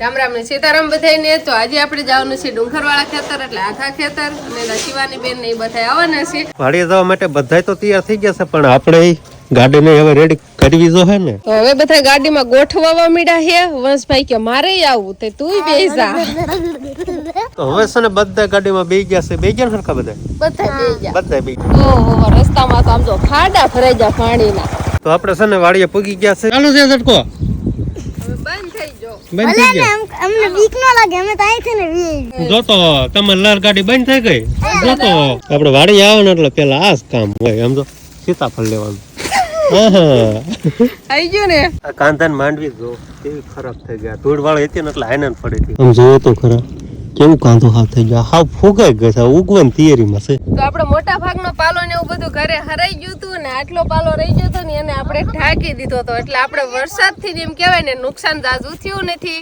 રામ રામ ને સીતારામ બધાયને. તો આજે આપણે જવાનું છે ડુંગરવાળા ખેતર, એટલે આખા ખેતર, અને શિવાની બેન ને એ બધા આવવાના છે. વાડીએ જવા માટે બધા તો તૈયાર થઈ ગયા છે, પણ આપણે ગાડીને હવે રેડી કરવી જો હે ને. તો હવે બધા ગાડીમાં ગોઠવવા મીડા છે. વંશભાઈ કે મારે આવું, તે તું બેસી જા. તો હવે છે ને બધા ગાડીમાં બેસી ગયા છે. બેસી ગયા ને હરખા બધા બધા બેસી જા. બધા બેસી ગયા. ઓહો, રસ્તામાં તો આમ જો ખાડા ભરાઈ જાય પાણીના. તો આપણે છે ને વાડીએ પૂગી ગયા છે. ચાલુ છે ઝટકો બંધ થઈ જો. બંધ થઈ ગયા. અમને બીક ન લાગે, અમે તો આઈ છે ને જો તો તમારી લાલ ગાડી બંધ થઈ ગઈ. જો તો આપણે વાડી આવે ને એટલે પેલા આ જ કામ હોય. આમ તો સીતાફળ લેવાનું. આવી ગયું ને. આ કાંધા માંડવી જો કેવી ખરાબ થઈ ગયા. ધૂળ વાળી હતી ને એટલે આયન પડી હતી. આમ જોવો તો ખરા કેવું કાંધો હાથ થઈ ગયા. હાવ ફૂગાઈ ગયો છે. ઉગવાની તૈયારીમાં છે. તો આપણો મોટા ભાગનો પાલો ને એવું બધું ઘરે હરાઈ ગયું હતું ને આટલો પાલો રહી ગયો હતો ને એને આપણે ઢાંકી દીધો હતો. એટલે આપણે વરસાદથી એમ કહેવાય ને નુકસાન જાજુ થયું નથી.